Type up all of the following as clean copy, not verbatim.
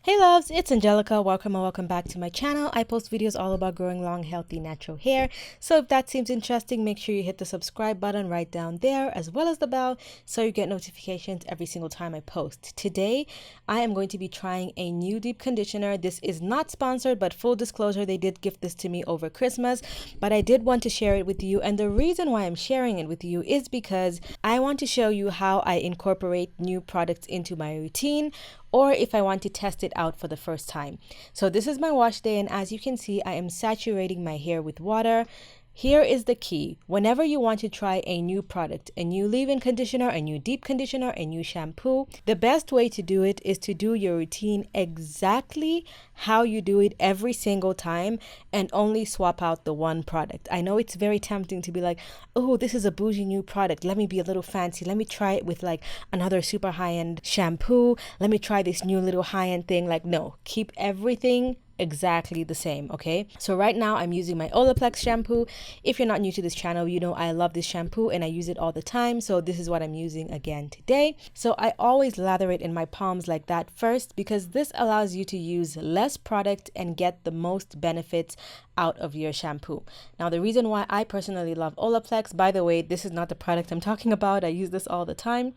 Hey loves, it's Angelica. Welcome and welcome back to my channel. I post videos all about growing long, healthy, natural hair. So if that seems interesting, make sure you hit the subscribe button right down there as well as the bell so you get notifications every single time I post. Today, I am going to be trying a new deep conditioner. This is not sponsored, but full disclosure, they did gift this to me over Christmas, but I did want to share it with you. And the reason why I'm sharing it with you is because I want to show you how I incorporate new products into my routine, or if I want to test it out for the first time. So this is my wash day, and as you can see, I am saturating my hair with water. Here is the key. Whenever you want to try a new product, a new leave-in conditioner, a new deep conditioner, a new shampoo, the best way to do it is to do your routine exactly how you do it every single time and only swap out the one product. I know it's very tempting to be like, oh, this is a bougie new product. Let me be a little fancy. Let me try it with like another super high-end shampoo. Let me try this new little high-end thing. Like, no, keep everything exactly the same. Okay, so right now I'm using my Olaplex shampoo. If you're not new to this channel, you know I love this shampoo and I use it all the time, so this is what I'm using again today. So I always lather it in my palms like that first, because this allows you to use less product and get the most benefits out of your shampoo. Now, the reason why I personally love Olaplex, by the way, this is not the product I'm talking about, I use this all the time.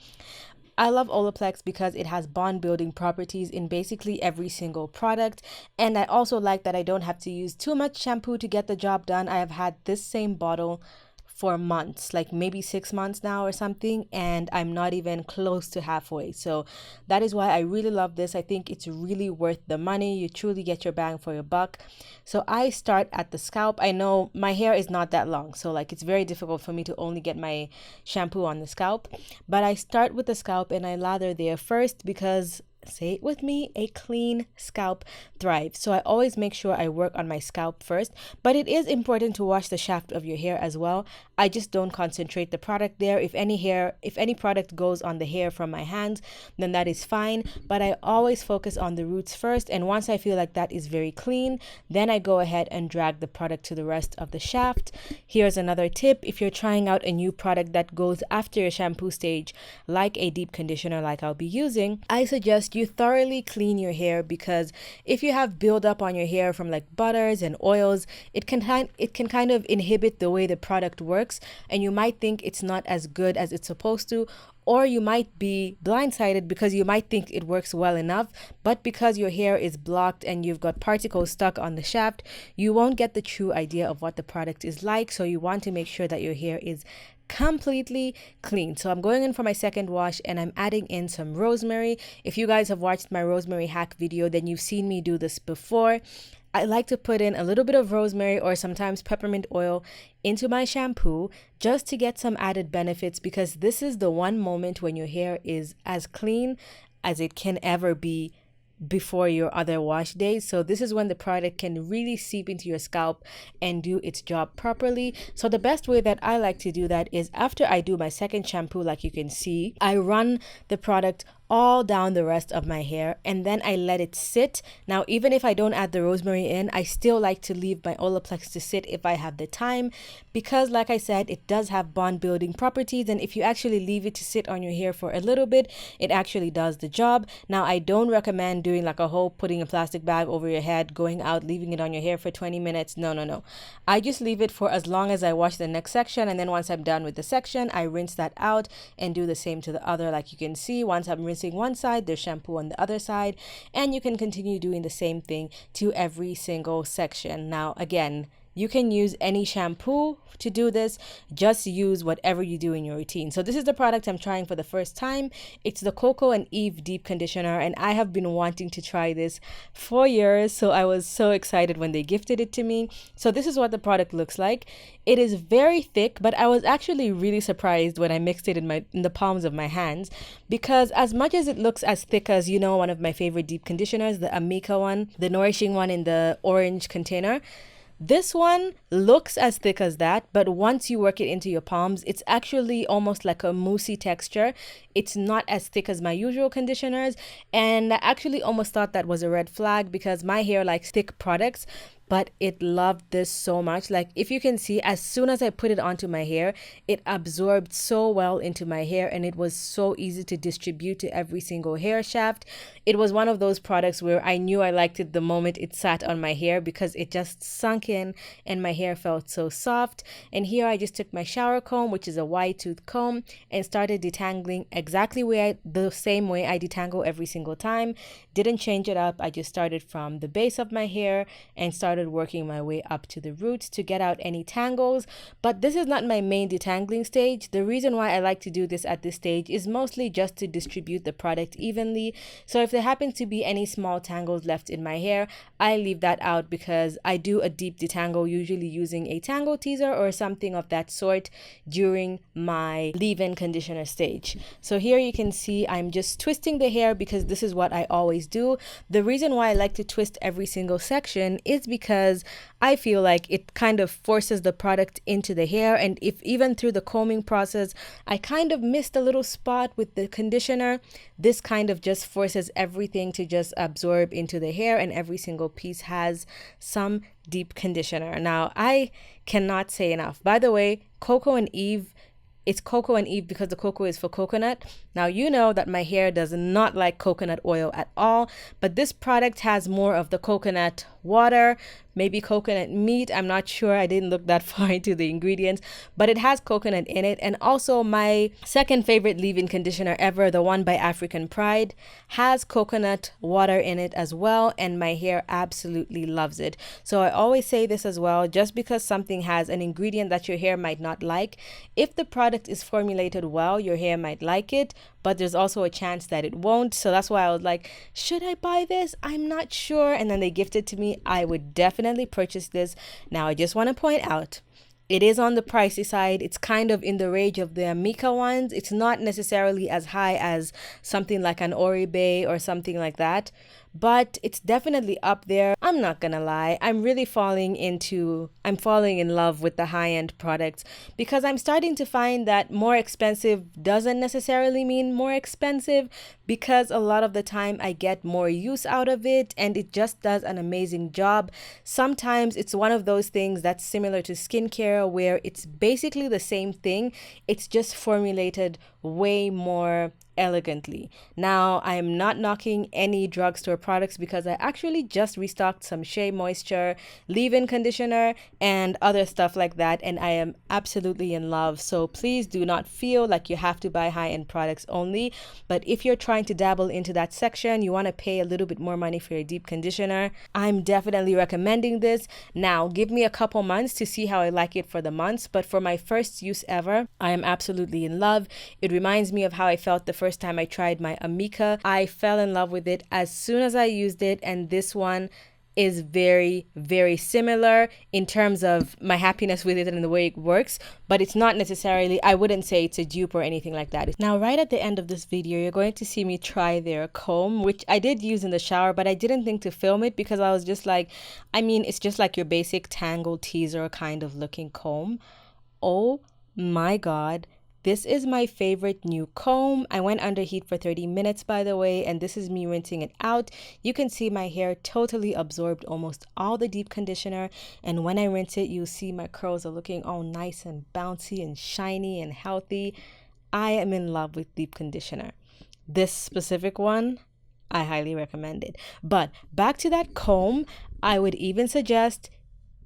I love Olaplex because it has bond building properties in basically every single product, and I also like that I don't have to use too much shampoo to get the job done. I have had this same bottle for months, like maybe 6 months now or something, and I'm not even close to halfway. So that is why I really love this. I think it's really worth the money. You truly get your bang for your buck. So I start at the scalp. I know my hair is not that long, so like it's very difficult for me to only get my shampoo on the scalp, but I start with the scalp and I lather there first because, say it with me, a clean scalp thrives. So I always make sure I work on my scalp first, but it is important to wash the shaft of your hair as well. I just don't concentrate the product there. If any product goes on the hair from my hands, then that is fine, but I always focus on the roots first, and once I feel like that is very clean, then I go ahead and drag the product to the rest of the shaft. Here's another tip: if you're trying out a new product that goes after your shampoo stage, like a deep conditioner like I'll be using, I suggest you thoroughly clean your hair, because if you have buildup on your hair from like butters and oils, it can kind of inhibit the way the product works, and you might think it's not as good as it's supposed to, or you might be blindsided because you might think it works well enough, but because your hair is blocked and you've got particles stuck on the shaft, you won't get the true idea of what the product is like. So you want to make sure that your hair is completely clean. So I'm going in for my second wash and I'm adding in some rosemary. If you guys have watched my Rosemary Hack video, then you've seen me do this before. I like to put in a little bit of rosemary or sometimes peppermint oil into my shampoo just to get some added benefits, because this is the one moment when your hair is as clean as it can ever be before your other wash days. So this is when the product can really seep into your scalp and do its job properly. So the best way that I like to do that is after I do my second shampoo, like you can see, I run the product all down the rest of my hair and then I let it sit. Now, even if I don't add the rosemary in, I still like to leave my Olaplex to sit if I have the time, because like I said, it does have bond building properties, and if you actually leave it to sit on your hair for a little bit, it actually does the job. Now, I don't recommend doing like a whole putting a plastic bag over your head, going out, leaving it on your hair for 20 minutes. No. I just leave it for as long as I wash the next section, and then once I'm done with the section, I rinse that out and do the same to the other. Like you can see, once I'm rinsing one side, there's shampoo on the other side, and you can continue doing the same thing to every single section. Now, again, you can use any shampoo to do this. Just use whatever you do in your routine. So this is the product I'm trying for the first time. It's the Cocoa and Eve Deep Conditioner, and I have been wanting to try this for years, so I was so excited when they gifted it to me. So this is what the product looks like. It is very thick, but I was actually really surprised when I mixed it in the palms of my hands, because as much as it looks as thick as, you know, one of my favorite deep conditioners, the Amica one, the nourishing one in the orange container, this one looks as thick as that, but once you work it into your palms, it's actually almost like a moussey texture. It's not as thick as my usual conditioners, and I actually almost thought that was a red flag because my hair likes thick products. but it loved this so much. Like, if you can see, as soon as I put it onto my hair, it absorbed so well into my hair, and it was so easy to distribute to every single hair shaft. It was one of those products where I knew I liked it the moment it sat on my hair, because it just sunk in and my hair felt so soft. And here I just took my shower comb, which is a wide tooth comb, and started detangling exactly the same way I detangle every single time. Didn't change it up. I just started from the base of my hair and started working my way up to the roots to get out any tangles. But this is not my main detangling stage. The reason why I like to do this at this stage is mostly just to distribute the product evenly. So if there happens to be any small tangles left in my hair, I leave that out, because I do a deep detangle, usually using a tangle teaser or something of that sort during my leave-in conditioner stage. So here you can see I'm just twisting the hair, because this is what I always do. The reason why I like to twist every single section is because I feel like it kind of forces the product into the hair, and if even through the combing process I kind of missed a little spot with the conditioner, this kind of just forces everything to just absorb into the hair, and every single piece has some deep conditioner. Now, I cannot say enough. By the way, Cocoa and Eve, it's Cocoa and Eve because the cocoa is for coconut. Now, you know that my hair does not like coconut oil at all, but this product has more of the coconut water, maybe coconut meat. I'm not sure. I didn't look that far into the ingredients, but it has coconut in it. And also, my second favorite leave-in conditioner ever, the one by African Pride, has coconut water in it as well, and my hair absolutely loves it. So I always say this as well: just because something has an ingredient that your hair might not like, if the product is formulated well, your hair might like it, but there's also a chance that it won't. So that's why I was like, should I buy this? I'm not sure. And then they gifted to me. I would definitely purchase this. Now, I just want to point out, it is on the pricey side. It's kind of in the range of the Amika ones. It's not necessarily as high as something like an Oribe or something like that, but it's definitely up there. I'm not gonna lie, I'm falling in love with the high-end products, because I'm starting to find that more expensive doesn't necessarily mean more expensive, because a lot of the time I get more use out of it, and it just does an amazing job. Sometimes it's one of those things that's similar to skincare, where it's basically the same thing, it's just formulated way more elegantly. Now, I am not knocking any drugstore products, because I actually just restocked some Shea Moisture leave-in conditioner and other stuff like that, and I am absolutely in love. So please do not feel like you have to buy high-end products only, but if you're trying to dabble into that section, you want to pay a little bit more money for your deep conditioner, I'm definitely recommending this. Now, give me a couple months to see how I like it for the months, but for my first use ever, I am absolutely in love. It reminds me of how I felt the first time I tried my Amika. I fell in love with it as soon as I used it, and this one is very, very similar in terms of my happiness with it and the way it works, but it's not necessarily, I wouldn't say it's a dupe or anything like that. Now, right at the end of this video, you're going to see me try their comb, which I did use in the shower, but I didn't think to film it, because I was just like, I mean, it's just like your basic tangle teaser kind of looking comb. Oh my God. This is my favorite new comb. I went under heat for 30 minutes, by the way, and this is me rinsing it out. You can see my hair totally absorbed almost all the deep conditioner, and when I rinse it, you'll see my curls are looking all nice and bouncy and shiny and healthy. I am in love with deep conditioner. This specific one, I highly recommend it. But back to that comb, I would even suggest,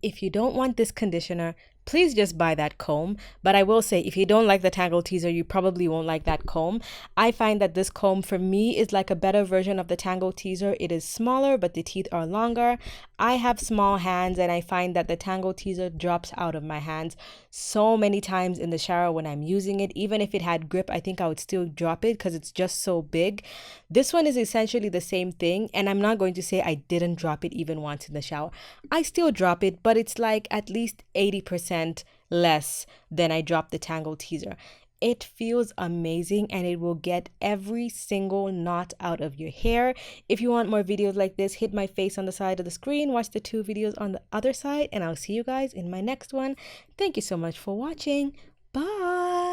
if you don't want this conditioner, please just buy that comb. But I will say, if you don't like the tangle teaser, you probably won't like that comb. I find that this comb for me is like a better version of the tangle teaser. It is smaller, but the teeth are longer. I have small hands, and I find that the tangle teaser drops out of my hands so many times in the shower when I'm using it. Even if it had grip, I think I would still drop it because it's just so big. This one is essentially the same thing, and I'm not going to say I didn't drop it even once in the shower. I still drop it, but it's like at least 80% less than I dropped the tangle teaser. It feels amazing, and it will get every single knot out of your hair. If you want more videos like this, hit my face on the side of the screen, watch the 2 videos on the other side, and I'll see you guys in my next one. Thank you so much for watching. Bye.